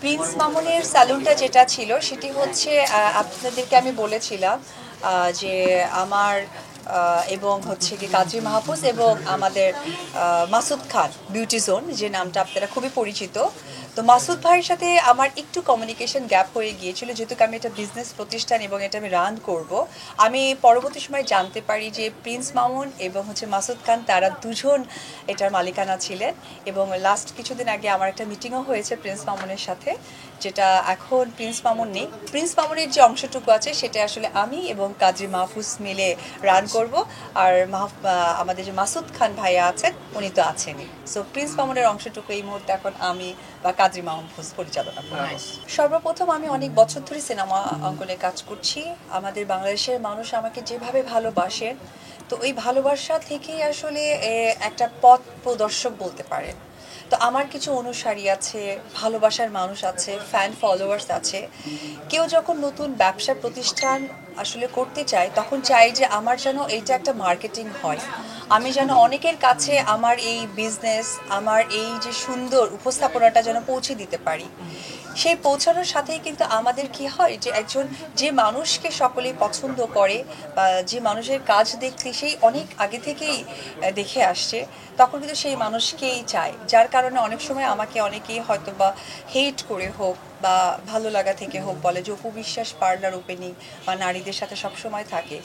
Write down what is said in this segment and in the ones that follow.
Prince মামুনের স্যালুনটা যেটা ছিল সেটি হচ্ছে আপনাদেরকে আমি বলেছিলাম যে আমার এবং হচ্ছে কি কাজী মাহফুজ এবং আমাদের মাসুদ খান বিউটি জোন, যে নামটা আপনারা খুবই পরিচিত। তো মাসুদ ভাইয়ের সাথে আমার একটু কমিউনিকেশন গ্যাপ হয়ে গিয়েছিল, যেহেতু আমি একটা বিজনেস প্রতিষ্ঠান এবং এটা আমি রান করব। আমি পরবর্তী সময় জানতে পারি যে প্রিন্স মামুন এবং হচ্ছে মাসুদ খান তারা দুজন এটার মালিকানা ছিলেন। এবং লাস্ট কিছুদিন আগে আমার একটা মিটিংও হয়েছে প্রিন্স মামুনের সাথে, যেটা এখন প্রিন্স মামুন নেই। প্রিন্স মামুনের যে অংশটুকু আছে সেটা আসলে আমি এবং কাজী মাহফুজ মিলে রান করব। আর আমাদের যে মাসুদ খান ভাইয়া আছেন উনি তো আছেনই। সো প্রিন্স মামুনের অংশটুকু এই মুহূর্তে এখন আমি বা কাজী মাহফুজ পরিচালনা করব। সর্বপ্রথম আমি অনেক বছর ধরে সিনেমা অঙ্কনে কাজ করছি। আমাদের বাংলাদেশের মানুষ আমাকে যেভাবে ভালোবাসেন, তো ওই ভালোবাসা থেকেই আসলে একটা পথ প্রদর্শক বলতে পারেন। তো আমার কিছু অনুসারী আছে, ভালোবাসার মানুষ আছে, ফ্যান ফলোয়ার্স আছে। কেউ যখন নতুন ব্যবসা প্রতিষ্ঠান আসলে করতে চায় তখন চাই যে আমার যেন এইটা একটা মার্কেটিং হয়, আমি যেন অনেকের কাছে আমার এই বিজনেস, আমার এই যে সুন্দর উপস্থাপনাটা যেন পৌঁছে দিতে পারি। সেই পৌঁছানোর সাথেই কিন্তু আমাদের কি হয় যে একজন যে মানুষকে সকলেই পছন্দ করে বা যে মানুষের কাজ দেখতে সেই অনেক আগে থেকেই দেখে আসছে, তখন কিন্তু সেই মানুষকেই চায়। যার কারণে অনেক সময় আমাকে অনেকেই হয়তো বা হেট করে হোক বা ভালো লাগা থেকে হোক বলে যে অপু বিশ্বাস পার্লার ওপেনিং বা নারীদের সাথে সবসময় থাকে।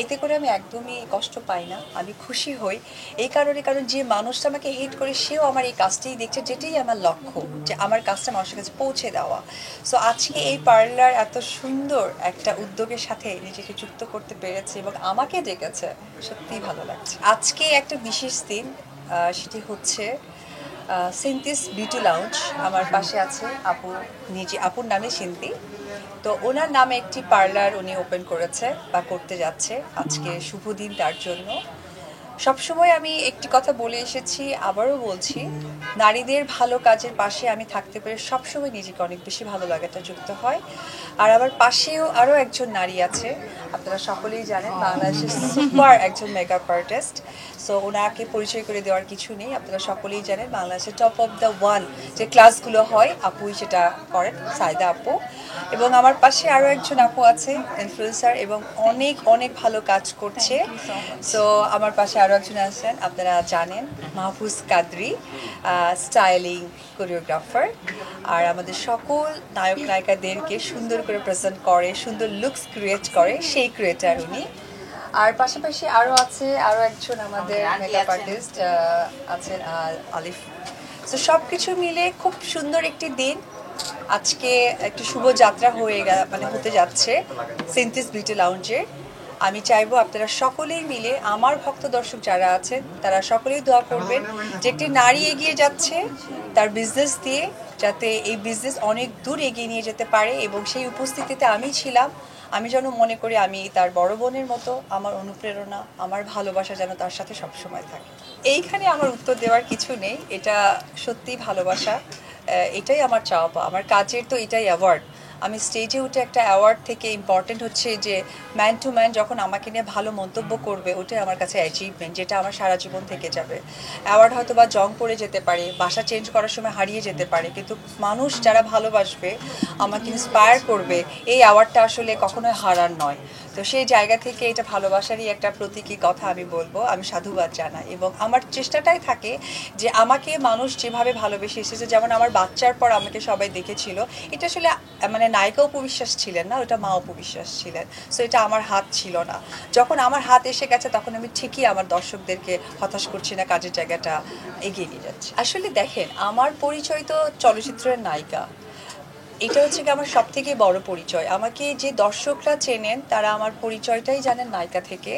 এতে করে আমি একদমই কষ্ট পাই না, আমি খুশি হই। এই কারণে, কারণ যে মানুষটা আমাকে হেট করে সেও আমার এই কাজটাই দেখছে, যেটাই আমার লক্ষ্য, যে আমার কাজটা মানুষের কাছে পৌঁছে দেওয়া। সো আজকে এই পার্লার এত সুন্দর একটা উদ্যোগের সাথে নিজেকে যুক্ত করতে পেরেছে এবং আমাকে ডেকেছে, সত্যিই ভালো লাগছে। আজকে একটা বিশেষ দিন, সেটি হচ্ছে সিনথিস বিউটি লাউঞ্জ। আমার পাশে আছে আপু, নিজে আপুর নামে সিনথি। তো ওনার নামে একটি পার্লার উনি ওপেন করেছে বা করতে যাচ্ছে। আজকে শুভ দিন তার জন্য। সবসময় আমি একটি কথা বলে এসেছি, আবারও বলছি, নারীদের ভালো কাজের পাশে আমি থাকতে পেরে সবসময় নিজেকে অনেক বেশি ভালো লাগাটা যুক্ত হয়। আর আমার পাশেও আরও একজন নারী আছে, আপনারা সকলেই জানেন, বাংলাদেশের সুপার একজন মেকআপ আর্টিস্ট। সো ওনাকে পরিচয় করে দেওয়ার কিছু নেই, আপনারা সকলেই জানেন বাংলাদেশের টপ অফ দ্য ওয়ান যে ক্লাসগুলো হয় আপুই সেটা করেন, সাইদা আপু। এবং আমার পাশে আরও একজন আপু আছে ইনফ্লুয়েন্সার এবং অনেক অনেক ভালো কাজ করছে। সো আমার পাশে আরও একজন আছেন, আপনারা জানেন, মাহফুজ কাদরি, স্টাইলিং কোরিওগ্রাফার। আর আমাদের সকল নায়ক নায়িকাদেরকে সুন্দর করে প্রেজেন্ট করে, সুন্দর লুকস ক্রিয়েট করে, সেই ক্রিয়েটার উনি। আর পাশাপাশি আরও আছে আরও একজন আমাদের মেকআপ আর্টিস্ট আছেন, আলিফ। তো সব কিছু মিলে খুব সুন্দর একটি দিন। আজকে একটি শুভযাত্রা মানে হতে যাচ্ছে সিনথিস বিউটি লাউঞ্জে। আমি চাইবো আপনারা সকলেই মিলে, আমার ভক্ত দর্শক যারা আছেন তারা সকলেই দোয়া করবেন যে একটি নারী এগিয়ে যাচ্ছে তার বিজনেস দিয়ে, যাতে এই বিজনেস অনেক দূর এগিয়ে নিয়ে যেতে পারে। এবং সেই উপস্থিতিতে আমি ছিলাম। আমি যেন মনে করি আমি তার বড় বোনের মতো, আমার অনুপ্রেরণা, আমার ভালোবাসা যেন তার সাথে সবসময় থাকে। এইখানে আমার উত্তর দেওয়ার কিছু নেই, এটা সত্যিই ভালোবাসা। এটাই আমার চাওয়া পাওয়া, আমার কাজের তো এটাই অ্যাওয়ার্ড। আমি স্টেজে উঠে একটা অ্যাওয়ার্ড থেকে ইম্পর্টেন্ট হচ্ছে যে ম্যান টু ম্যান যখন আমাকে নিয়ে ভালো মন্তব্য করবে, ওটাই আমার কাছে অ্যাচিভমেন্ট, যেটা আমার সারা জীবন থেকে যাবে। অ্যাওয়ার্ড হয়তো বা জং পড়ে যেতে পারে, বাসা চেঞ্জ করার সময় হারিয়ে যেতে পারে, কিন্তু মানুষ যারা ভালোবাসবে, আমাকে ইন্সপায়ার করবে, এই অ্যাওয়ার্ডটা আসলে কখনোই হারার নয়। তো সেই জায়গা থেকে এটা ভালোবাসারই একটা প্রতীকী কথা আমি বলবো, আমি সাধুবাদ জানাই। এবং আমার চেষ্টাটাই থাকে যে আমাকে মানুষ যেভাবে ভালোবেসে এসেছে, যেমন আমার বাচ্চার পর আমাকে সবাই দেখেছিল, এটা আসলে মানে নায়িকা উপবিশ্বাস ছিলেন না, ওটা মা উপবিশ্বাস ছিলেন। সো এটা আমার হাত ছিল না। যখন আমার হাত এসে গেছে তখন আমি ঠিকই আমার দর্শকদেরকে হতাশ করছি না, কাজের জায়গাটা এগিয়ে নিয়ে যাচ্ছি। আসলে দেখেন, আমার পরিচয় তো চলচ্চিত্রের নায়িকা, এটা হচ্ছে কি আমার সব থেকে বড় পরিচয়। আমাকে যে দর্শকরা চেনেন তারা আমার পরিচয়টাই জানেন নায়িকা থেকে,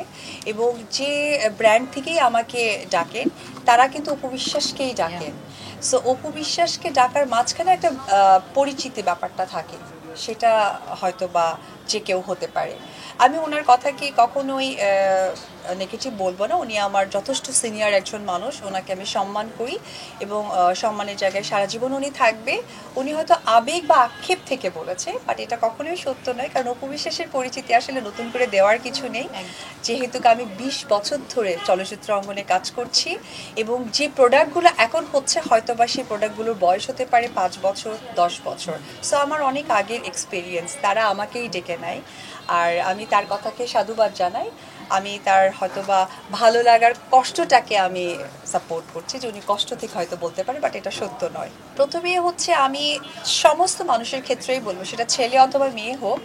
এবং যে ব্র্যান্ড থেকেই আমাকে ডাকেন তারা কিন্তু অপবিশ্বাসকেই ডাকেন। সো অপবিশ্বাসকে ডাকার মাঝখানে একটা পরিচিতি ব্যাপারটা থাকে, সেটা হয়তো বা যে কেউ হতে পারে। আমি ওনার কথা কি কখনোই নেগেটিভ বলবো না, উনি আমার যথেষ্ট সিনিয়র একজন মানুষ, ওনাকে আমি সম্মান করি এবং সম্মানের জায়গায় সারা জীবন উনি থাকবে। উনি হয়তো আবেগ বা আক্ষেপ থেকে বলেছে, বাট এটা কখনোই সত্য নয়, কারণ অপু বিশ্বাসের পরিচিতি আসলে নতুন করে দেওয়ার কিছু নেই। যেহেতু আমি 20 বছর ধরে চলচ্চিত্র অঙ্গনে কাজ করছি এবং যে প্রোডাক্টগুলো এখন হচ্ছে হয়তো বা সেই প্রোডাক্টগুলোর বয়স হতে পারে 5 বছর, 10 বছর। সো আমার অনেক আগের এক্সপিরিয়েন্স, তারা আমাকেই ডেকে নেয়, আর আমি তার কথাকে সাধুবাদ জানাই। আমি তার হয়তোবা ভালো লাগার কষ্টটাকে আমি সাপোর্ট করছি, যে উনি কষ্ট থেকে হয়তো বলতে পারে, বাট এটা সত্য নয়। প্রথমে হচ্ছে আমি সমস্ত মানুষের ক্ষেত্রেই বলবো, সেটা ছেলে অথবা মেয়ে হোক,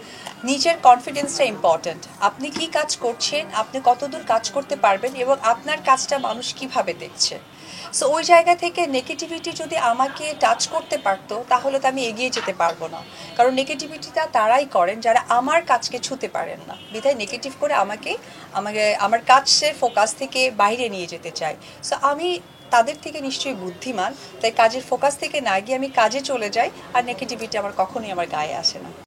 নিজের কনফিডেন্সটা ইম্পর্ট্যান্ট। আপনি কি কাজ করছেন, আপনি কতদূর কাজ করতে পারবেন এবং আপনার কাজটা মানুষ কিভাবে দেখছে। সো ওই জায়গা থেকে নেগেটিভিটি যদি আমাকে টাচ করতে পারতো, তাহলে তো আমি এগিয়ে যেতে পারবো না, কারণ নেগেটিভিটিটা তারাই করেন যারা আমার কাজকে ছুঁতে পারেন না, বিধায় নেগেটিভ করে আমাকে আমাকে আমার কাজের ফোকাস থেকে বাইরে নিয়ে যেতে চায়। সো আমি তাদের থেকে নিশ্চয়ই বুদ্ধিমান, তাই কাজের ফোকাস থেকে না গিয়ে আমি কাজে চলে যাই, আর নেগেটিভিটি আমার কখনোই আমার গায়ে আসে না।